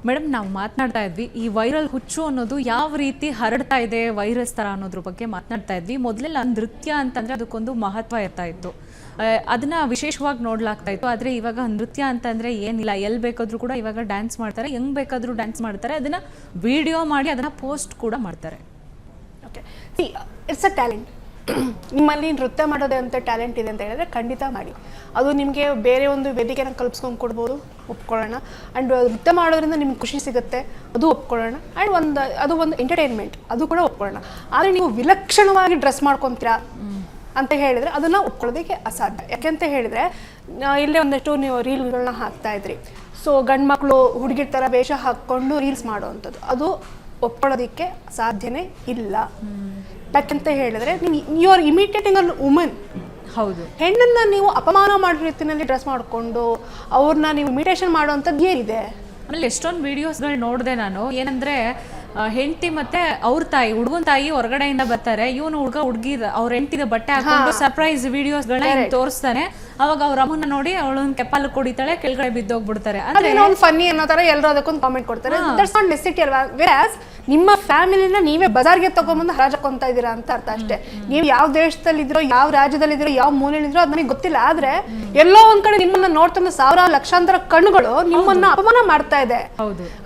Madam ನಾವು ಮಾತನಾಡ್ತಾ ಇದ್ವಿ ಈ ವೈರಲ್ ಹುಚ್ಚು ಅನ್ನೋದು ಯಾವ ರೀತಿ ಹರಡ್ತಾ ಇದೆ ವೈರಸ್ ತರ ಅನ್ನೋದ್ರ ಬಗ್ಗೆ ಮಾತನಾಡ್ತಾ ಇದ್ವಿ. ಮೊದಲೆಲ್ಲ ನೃತ್ಯ ಅಂತಂದ್ರೆ ಅದಕ್ಕೊಂದು ಮಹತ್ವ ಇರ್ತಾ ಇತ್ತು, ಅದನ್ನ ವಿಶೇಷವಾಗಿ ನೋಡ್ಲಾಗ್ತಾ ಇತ್ತು. ಆದರೆ ಇವಾಗ ನೃತ್ಯ ಅಂತಂದ್ರೆ ಏನಿಲ್ಲ, ಎಲ್ಲಿ ಬೇಕಾದ್ರೂ ಕೂಡ ಇವಾಗ ಡ್ಯಾನ್ಸ್ ಮಾಡ್ತಾರೆ, ಹೆಂಗ್ ಬೇಕಾದ್ರೂ ಡ್ಯಾನ್ಸ್ ಮಾಡ್ತಾರೆ, ಅದನ್ನ ವಿಡಿಯೋ ಮಾಡಿ ಅದನ್ನ ಪೋಸ್ಟ್ ಕೂಡ ಮಾಡ್ತಾರೆ. Okay, C it's a talent. ನಿಮ್ಮಲ್ಲಿ ನೃತ್ಯ ಮಾಡೋದೇ ಅಂತ ಟ್ಯಾಲೆಂಟ್ ಇದೆ ಅಂತ ಹೇಳಿದ್ರೆ ಖಂಡಿತ ಮಾಡಿ. ಅದು ನಿಮಗೆ ಬೇರೆ ಒಂದು ವೇದಿಕೆನ ಕಲ್ಪಿಸ್ಕೊಂಡು ಕೊಡ್ಬೋದು, ಒಪ್ಕೊಳ್ಳೋಣ. ಆ್ಯಂಡ್ ನೃತ್ಯ ಮಾಡೋದ್ರಿಂದ ನಿಮ್ಗೆ ಖುಷಿ ಸಿಗುತ್ತೆ, ಅದು ಒಪ್ಕೊಳ್ಳೋಣ. ಆ್ಯಂಡ್ ಅದು ಒಂದು ಎಂಟರ್ಟೈನ್ಮೆಂಟ್, ಅದು ಕೂಡ ಒಪ್ಕೊಳ್ಳೋಣ. ಆದರೆ ನೀವು ವಿಲಕ್ಷಣವಾಗಿ ಡ್ರೆಸ್ ಮಾಡ್ಕೊತೀರಾ ಅಂತ ಹೇಳಿದರೆ ಅದನ್ನು ಒಪ್ಕೊಳ್ಳೋದಕ್ಕೆ ಅಸಾಧ್ಯ. ಯಾಕೆಂತ ಹೇಳಿದರೆ ಇಲ್ಲೇ ಒಂದಷ್ಟು ನೀವು ರೀಲ್ಗಳನ್ನ ಹಾಕ್ತಾ ಇದ್ರಿ. ಸೊ ಗಂಡು ಮಕ್ಕಳು ಹುಡುಗಿರ ಥರ ವೇಷ ಹಾಕ್ಕೊಂಡು ರೀಲ್ಸ್ ಮಾಡೋವಂಥದ್ದು ಅದು ಒಪ್ಕೊಳ್ಳೋದಕ್ಕೆ ಸಾಧ್ಯನೇ ಇಲ್ಲ. ಯಾಕೆಂತ ಹೇಳಿದ್ರೆ you are imitating a woman. ಹೌದು, ಹೆಣ್ಣನ್ನ ನೀವು ಅಪಮಾನ ಮಾಡೋ ರೀತಿಯಲ್ಲಿ ಡ್ರೆಸ್ ಮಾಡಿಕೊಂಡು ಅವ್ರನ್ನ ನೀವು ಇಮಿಟೇಷನ್ ಮಾಡುವಂಥದ್ದು ಏನಿದೆ? ಆಮೇಲೆ ಎಷ್ಟೊಂದು ವಿಡಿಯೋಸ್ಗಳು ನೋಡಿದೆ ನಾನು. ಏನಂದ್ರೆ ಹೆಂಡತಿ ಮತ್ತೆ ಅವ್ರ ತಾಯಿ, ಹುಡುಗನ ತಾಯಿ ಹೊರಗಡೆಯಿಂದ ಬರ್ತಾರೆ, ಇವನು ಹುಡುಗಿ ಅವ್ರ ಹೆಂಡತಿದ ಬಟ್ಟೆ ಹಾಕೊಂಡು ಸರ್ಪ್ರೈಸ್ ವಿಡಿಯೋಸ್ಗಳನ್ನ ತೋರಿಸ್ತಾನೆ. ಅವಾಗ ಅವ್ರ ಅಮ್ಮನ ನೋಡಿ ಅವಳನ್ನ ಕೆಪ್ಪಲು ಕುಡಿತಾಳೆ, ಕೆಳಗಡೆ ಬಿದ್ದೋಗ್ಬಿಡ್ತಾರೆ. ಅಂದ್ರೆ ಫನ್ನಿ ಅನ್ನೋ ತರ ಎಲ್ಲರೂ ಅದಕ್ಕೊಂದು ಕಾಮೆಂಟ್ ಕೊಡ್ತಾರೆ. ದಟ್ಸ್ ನಾಟ್ ನೆಸೆಸಿಟಿ ಅಲ್ವಾ? ವೇರಾಸ್ ನಿಮ್ಮ ಫ್ಯಾಮಿಲಿನ ನೀವೇ ಬಜಾರ್ಗೆ ತಗೊಂಡ್ಬಂದು ಹರಾಜಕೊಂತ ಇದ್ದೀರಾ ಅಂತ ಅರ್ಥ ಅಷ್ಟೇ. ನೀವು ಯಾವ ದೇಶದಲ್ಲಿದ್ರೋ, ಯಾವ ರಾಜ್ಯದಲ್ಲಿದ್ರೋ, ಯಾವ ಮೂಲೆಯಲ್ಲಿದ್ರೋ ಅದು ನನಗೆ ಗೊತ್ತಿಲ್ಲ. ಆದ್ರೆ ಎಲ್ಲೋ ಒಂದ್ ಕಡೆ ನಿಮ್ಮನ್ನ ನೋಡ್ತಾ ಸಾವಿರಾರು ಲಕ್ಷಾಂತರ ಕಣ್ಣುಗಳು ನಿಮ್ಮನ್ನ ಅಪಮಾನ ಮಾಡ್ತಾ ಇದೆ.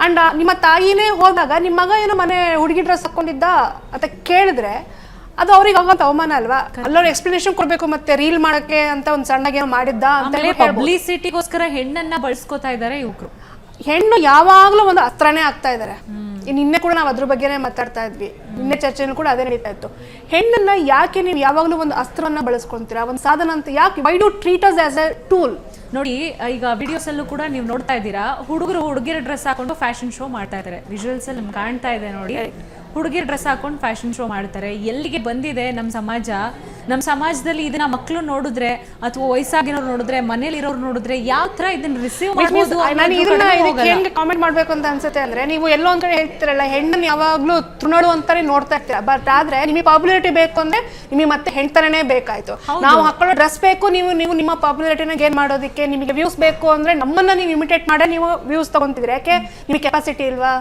ಅಂಡ್ ನಿಮ್ಮ ತಾಯಿನೇ ಹೋದಾಗ ನಿಮ್ಮ ಮಗ ಏನೋ ಮನೆ ಹುಡುಗಿ ಡ್ರೆಸ್ ಹಾಕೊಂಡಿದ್ದ ಅಂತ ಕೇಳಿದ್ರೆ ಅದು ಅವ್ರಿಗೆ ಆಗೋಂತ ಅವಮಾನ ಅಲ್ವಾ? ಅಲ್ಲವ್ರು ಎಕ್ಸ್ಪ್ಲನೇಷನ್ ಕೊಡ್ಬೇಕು. ಮತ್ತೆ ರೀಲ್ ಮಾಡಕ್ಕೆ ಅಂತ ಒಂದ್ ಸಣ್ಣಗೆ ಏನೋ ಮಾಡಿದ್ದ ಅಂತ ಪಬ್ಲಿಸಿಟಿಗೋಸ್ಕರ ಹೆಣ್ಣನ್ನ ಬಳಸ್ಕೋತಾ ಇದಾರೆ ಯುವಕರು. ಹೆಣ್ಣು ಯಾವಾಗ್ಲೂ ಒಂದು ಅಸ್ತ್ರನೇ ಆಗ್ತಾ ಇದಾರೆ. ನಿನ್ನೆ ಕೂಡ ನಾವು ಅದ್ರ ಬಗ್ಗೆನೇ ಮಾತಾಡ್ತಾ ಇದ್ವಿ, ನಿನ್ನೆ ಚರ್ಚೆನೂ ಕೂಡ ಅದೇ ನಡೀತಾ ಇತ್ತು. ಹೆಣ್ಣನ್ನ ಯಾಕೆ ನೀವು ಯಾವಾಗ್ಲೂ ಒಂದು ಅಸ್ತ್ರವನ್ನ ಬಳಸ್ಕೊಂತೀರಾ, ಒಂದು ಸಾಧನ ಅಂತ ಯಾಕೆ? Why do treat us as A tool? ನೋಡಿ, ಈಗ ವಿಡಿಯೋಸ್ ಅಲ್ಲೂ ಕೂಡ ನೀವು ನೋಡ್ತಾ ಇದ್ದೀರಾ, ಹುಡುಗಿರ ಡ್ರೆಸ್ ಹಾಕೊಂಡು ಫ್ಯಾಷನ್ ಶೋ ಮಾಡ್ತಾ ಇದ್ದಾರೆ. ವಿಜುವಲ್ಸ್ ಅಲ್ಲಿ ನಿಮ್ಗೆ ಕಾಣ್ತಾ ಇದೆ ನೋಡಿ, ಹುಡುಗಿರ ಡ್ರೆಸ್ ಹಾಕೊಂಡು ಫ್ಯಾಷನ್ ಶೋ ಮಾಡ್ತಾರೆ. ಎಲ್ಲಿಗೆ ಬಂದಿದೆ ನಮ್ಮ ಸಮಾಜ? ನಮ್ಮ ಸಮಾಜದಲ್ಲಿ ಇದನ್ನ ಮಕ್ಕಳು ನೋಡಿದ್ರೆ ಅಥವಾ ವಯಸ್ಸಾಗಿರೋರು ನೋಡಿದ್ರೆ, ಮನೇಲಿ ಇರೋರು ನೋಡಿದ್ರೆ ಯಾವ ತರ ಇದನ್ನ ರಿಸೀವ್ ಮಾಡ್ಬೋದು? ಹೆಂಗೆ ಕಾಮೆಂಟ್ ಮಾಡ್ಬೇಕು ಅಂತ ಅನ್ಸುತ್ತೆ ಅಂದ್ರೆ, ನೀವು ಎಲ್ಲೋ ಒಂದ್ ಕಡೆ ಹೇಳ್ತಿರಲ್ಲ ಹೆಣ್ಣನ್ನು ಯಾವಾಗ್ಲೂ ತೃಣಡು ಅಂತಾನೆ ನೋಡ್ತಾ ಇರ್ತೀರಾ. ಬಟ್ ಆದ್ರೆ ನಿಮಗೆ ಪಾಪ್ಯುಲಾರಿಟಿ ಬೇಕು ಅಂದ್ರೆ ನಿಮಗೆ ಮತ್ತೆ ಹೆಣ್ತರನೇ ಬೇಕಾಯ್ತು. ನಾವು ಹಾಕೊಳ್ಳೋ ಡ್ರೆಸ್ ಬೇಕು, ನೀವು ನಿಮ್ಮ ಪಾಪ್ಯುಲಾರಿಟಿನ ಗೇನ್ ಮಾಡೋದಕ್ಕೆ. ನಿಮಗೆ ವ್ಯೂಸ್ ಬೇಕು ಅಂದ್ರೆ ನಮ್ಮನ್ನ ನೀವು ಇಮಿಟೇಟ್ ಮಾಡಿ ನೀವು ವ್ಯೂಸ್ ತಗೊಂತಿದ್ರಿ. ಯಾಕೆ? ನಿಮಗೆ ಕೆಪಾಸಿಟಿ ಇಲ್ವಾ?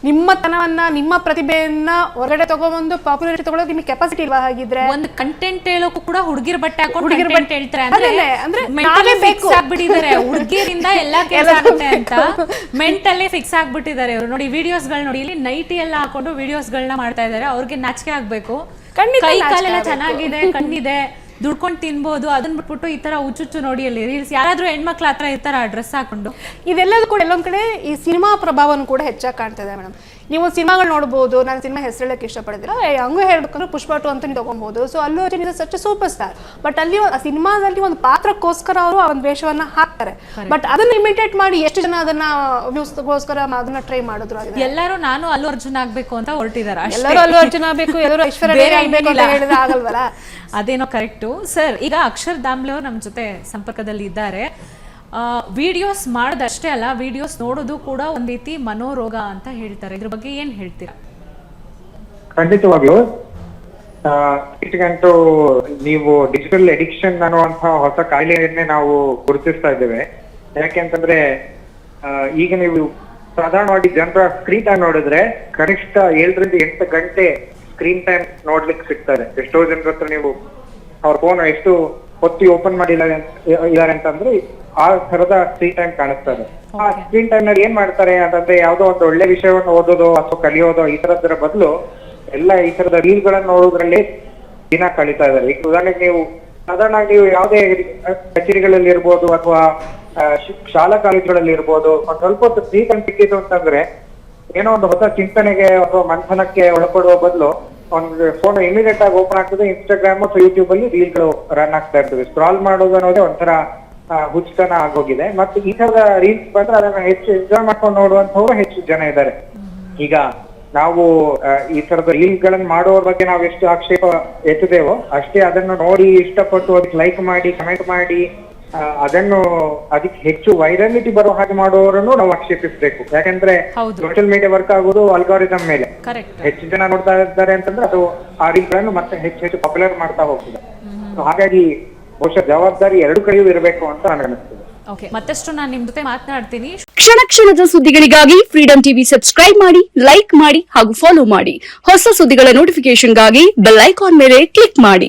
ನಿಮ್ಮ ತನವನ್ನ, ನಿಮ್ಮ ಪ್ರತಿಭೆಯನ್ನ ಹೊರಗಡೆ ತಗೊಂಡ್ಬಂದು ಪಾಪ್ಯುಲಾರಿಟಿ ತಗೊಳ್ಳೋಕೆ ನಿಮಗೆ ಕೆಪಾಸಿಟಿ ಇಲ್ವಾ? ಹಾಗಿದ್ರೆ ಒಂದು ಕಂಟೆಂಟ್ ಹೇಳೋಕು ಕೂಡ ಹುಡುಗಿರ ಬಟ್ಟೆ ಹಾಕೊಂಡು ಹುಡುಗಿರ ಬಟ್ಟೆ ಹೇಳ್ತಾರೆ ಅಂದ್ರೆ ನಾವೇ ಫಿಕ್ಸ್ ಆಗ್ಬಿಟ್ಟಿದ್ದಾರೆ. ಹುಡುಗಿಯರಿಂದ ಎಲ್ಲಾ ಕೆಲಸ ಆಗುತ್ತೆ ಅಂತ ಮೆಂಟಲ್ಲೇ ಫಿಕ್ಸ್ ಆಗ್ಬಿಟ್ಟಿದ್ದಾರೆ ಇವರು. ನೋಡಿ ವಿಡಿಯೋಸ್ಗಳು ನೋಡಿ, ಇಲ್ಲಿ ನೈಟಿ ಎಲ್ಲ ಹಾಕೊಂಡು ವಿಡಿಯೋಸ್ಗಳನ್ನ ಮಾಡ್ತಾ ಇದ್ದಾರೆ. ಅವ್ರಿಗೆ ನಾಚಿಕೆ ಆಗ್ಬೇಕು. ಕೈ ಕಾಲೆಲ್ಲ ಚೆನ್ನಾಗಿದೆ, ಕಣ್ಣಿದೆ, ದುಡ್ಕೊಂಡು ತಿನ್ಬೋದು. ಅದನ್ನ ಬಿಟ್ಬಿಟ್ಟು ಈ ತರ ಹುಚ್ಚುಚ್ಚು ನೋಡಿ ಅಲ್ಲಿ ರೀಲ್ಸ್. ಯಾರಾದ್ರೂ ಹೆಣ್ಮಕ್ಳ ಹತ್ರ ಇರ್ತಾರ ಡ್ರೆಸ್ ಹಾಕೊಂಡು? ಇದೆಲ್ಲದೂ ಕೂಡ ಎಲ್ಲೊಂದ್ ಕಡೆ ಈ ಸಿನಿಮಾ ಪ್ರಭಾವನು ಕೂಡ ಹೆಚ್ಚಾಗಿ ಕಾಣ್ತದೆ ಮೇಡಮ್. ನೀವು ಸಿನಿಮಾಗಳು ನೋಡ್ಬೋದು. ನಾನು ಸಿನಿಮಾ ಹೆಸರು ಹೇಳಕ್ಕೆ ಇಷ್ಟಪಡ್ತೀರಾ, ಹಂಗೂ ಹೇಳ್ಬೇಕಂದ್ರೆ ಪುಷ್ಪ 2 ಅಂತ ನೀವು ತಗೊಬಹುದು. ಸೊ ಅಲ್ಲೂ Arjun is such super star. But ಅಲ್ಲಿ ಆ ಸಿನಿಮಾದಲ್ಲಿ ಒಂದು ಪಾತ್ರಕ್ಕೋಸ್ಕರ ಅವರು ಆ ಒಂದು ವೇಷವನ್ನ ಹಾಕ್ತಾರೆ. ಬಟ್ ಅದನ್ನ ಇಮಿಟೇಟ್ ಮಾಡಿ ಎಷ್ಟು ಜನ ಅದನ್ನ ವ್ಯೂಸ್ಗೋಸ್ಕರ ಅದನ್ನ ಟ್ರೈ ಮಾಡಿದ್ರು. ಎಲ್ಲರೂ ನಾನು ಅಲ್ಲು ಅರ್ಜುನ್ ಆಗ್ಬೇಕು ಅಂತ ಹೊರಟಿದಾರ. ಎಲ್ಲರೂ ಅಲ್ಲು ಅರ್ಜುನ್ ಆಗ್ಬೇಕು, ಎಲ್ಲರೂ ಐಶ್ವರ್ಯ ಆಗ್ಬೇಕು ಅಂತ ಹೇಳಿದ್ರೆ ಆಗಲ್ವಲ್ಲ? ಅದೇನೋ ಕರೆಕ್ಟು ಸರ್. ಈಗ ಅಕ್ಷರ್ ದಾಮ್ಲೆ ಅವರು ನಮ್ಮ ಜೊತೆ ಸಂಪರ್ಕದಲ್ಲಿ ಇದ್ದಾರೆ. ವಿಡಿಯೋಸ್ ಮಾಡೋದಷ್ಟೇ ಅಲ್ಲ, ವಿಡಿಯೋಸ್ ನೋಡೋದು ಕೂಡ ಒಂದ್ ರೀತಿ ಮನೋರೋಗ ಅಂತ ಹೇಳ್ತಾರೆ. ಇದ್ರ ಬಗ್ಗೆ ಏನ್ ಹೇಳ್ತೀರಾ? ಖಂಡಿತವಾಗ್ಲು ಇಟ್ಕಂಟು ನೀವು ಡಿಜಿಟಲ್ ಅಡಿಕ್ಷನ್ ಅನ್ನುವಂತಹ ಹೊಸ ಕಾಯಿಲೆಯನ್ನೇ ನಾವು ಗುರುತಿಸ್ತಾ ಇದ್ದೇವೆ. ಯಾಕೆಂತಂದ್ರೆ ಈಗ ನೀವು ಸಾಧಾರಣವಾಗಿ ಜನರ ಸ್ಕ್ರೀನ್ ಟೈಮ್ ನೋಡಿದ್ರೆ ಕನಿಷ್ಠ 7 ರಿಂದ 8 ಗಂಟೆ ಸ್ಕ್ರೀನ್ ಟೈಮ್ ನೋಡ್ಲಿಕ್ಕೆ ಸಿಗ್ತಾರೆ. ಎಷ್ಟೋ ಜನರ ಹತ್ರ ನೀವು ಅವ್ರ ಫೋನ್ ಎಷ್ಟು ಹೊತ್ತಿ ಓಪನ್ ಮಾಡಿದ್ದಾರೆ ಅಂತಂದ್ರೆ ಆ ತರದ ಸ್ಕ್ರೀನ್ ಟೈಮ್ ಕಾಣಿಸ್ತದೆ. ಆ ಸ್ಕ್ರೀನ್ ಟೈಮ್ ನಲ್ಲಿ ಏನ್ ಮಾಡ್ತಾರೆ ಅಂತಂದ್ರೆ, ಯಾವ್ದೋ ಒಂದು ಒಳ್ಳೆ ವಿಷಯವನ್ನು ಓದೋದು ಅಥವಾ ಕಲಿಯೋದು ಈ ತರದ್ರ ಬದಲು ಎಲ್ಲ ಈ ತರದ ರೀಲ್ ಗಳನ್ನ ನೋಡೋದ್ರಲ್ಲಿ ದಿನ ಕಳೀತಾ ಇದ್ದಾರೆ. ಈಗ ಉದಾಹರಣೆಗೆ ನೀವು ಸಾಧಾರಣವಾಗಿ ನೀವು ಯಾವುದೇ ಕಚೇರಿಗಳಲ್ಲಿ ಇರ್ಬೋದು ಅಥವಾ ಶಾಲಾ ಕಾಲೇಜುಗಳಲ್ಲಿ ಇರ್ಬೋದು, ಒಂದ್ ಸ್ವಲ್ಪ ಹೊತ್ತು ಫ್ರೀ ಟೈಮ್ ಸಿಕ್ಕಿತು ಅಂತಂದ್ರೆ ಏನೋ ಒಂದು ಹೊಸ ಚಿಂತನೆಗೆ ಅಥವಾ ಮಂಥನಕ್ಕೆ ಒಳಪಡುವ ಬದಲು ಒಂದು ಫೋನ್ ಇಮಿಡಿಯೇಟ್ ಆಗಿ ಓಪನ್ ಆಗ್ತದೆ. ಇನ್ಸ್ಟಾಗ್ರಾಮ್ ಅಥವಾ ಯೂಟ್ಯೂಬ್ ಅಲ್ಲಿ ರೀಲ್ಗಳು ರನ್ ಆಗ್ತಾ ಇರ್ತದೆ. ಸ್ಕ್ರಾಲ್ ಮಾಡೋದು ಅನ್ನೋದೇ ಒಂಥರ ಹುಚ್ಚತನ ಆಗೋಗಿದೆ. ಮತ್ತೆ ಈ ತರದ ರೀಲ್ಸ್ ಬಂದ್ರೆ ಅದನ್ನ ಹೆಚ್ಚು ಎಂಜಾಯ್ ಮಾಡ್ಕೊಂಡು ನೋಡುವಂತವ್ರು ಹೆಚ್ಚು ಜನ ಇದ್ದಾರೆ. ಈಗ ನಾವು ಈ ತರದ ರೀಲ್ಗಳನ್ನ ಮಾಡೋರ ಬಗ್ಗೆ ನಾವು ಎಷ್ಟು ಆಕ್ಷೇಪ ಎತ್ತದೇವೋ ಅಷ್ಟೇ ಅದನ್ನು ನೋಡಿ ಇಷ್ಟಪಟ್ಟು ಅದಕ್ಕೆ ಲೈಕ್ ಮಾಡಿ, ಕಮೆಂಟ್ ಮಾಡಿ, ಅದಕ್ಕೆ ಹೆಚ್ಚು ವೈರಲಿಟಿ ಬರೋ ಹಾಗೆ ಮಾಡೋರನ್ನು ನಾವು ಆಕ್ಷೇಪಿಸಬೇಕು. ಯಾಕಂದ್ರೆ ಸೋಷಿಯಲ್ ಮೀಡಿಯಾ ವರ್ಕ್ ಆಗೋದು ಅಲ್ಗಾರಿದಮ್ ಮೇಲೆ. ಹೆಚ್ಚು ಜನ ನೋಡ್ತಾ ಇದ್ದಾರೆ ಅಂತಂದ್ರೆ ಅದು ಆ ರೀಲ್ಗಳನ್ನು ಮತ್ತೆ ಹೆಚ್ಚು ಪಾಪ್ಯುಲರ್ ಮಾಡ್ತಾ ಹೋಗ್ತದೆ. ಹಾಗಾಗಿ ಬಹುಶಃ ಜವಾಬ್ದಾರಿ 2 ಕಡೆಯೂ ಇರಬೇಕು ಅಂತ ನನಗೆ ಅನಿಸ್ತದೆ. ಓಕೆ, ಮತ್ತಷ್ಟು ನಾನು ನಿಮ್ ಜೊತೆ ಮಾತನಾಡ್ತೀನಿ. ಕ್ಷಣ ಕ್ಷಣದ ಸುದ್ದಿಗಳಿಗಾಗಿ ಫ್ರೀಡಂ ಟಿವಿ ಸಬ್ಸ್ಕ್ರೈಬ್ ಮಾಡಿ, ಲೈಕ್ ಮಾಡಿ ಹಾಗೂ ಫಾಲೋ ಮಾಡಿ. ಹೊಸ ಸುದ್ದಿಗಳ ನೋಟಿಫಿಕೇಶನ್ಗಾಗಿ ಬೆಲ್ ಐಕಾನ್ ಮೇಲೆ ಕ್ಲಿಕ್ ಮಾಡಿ.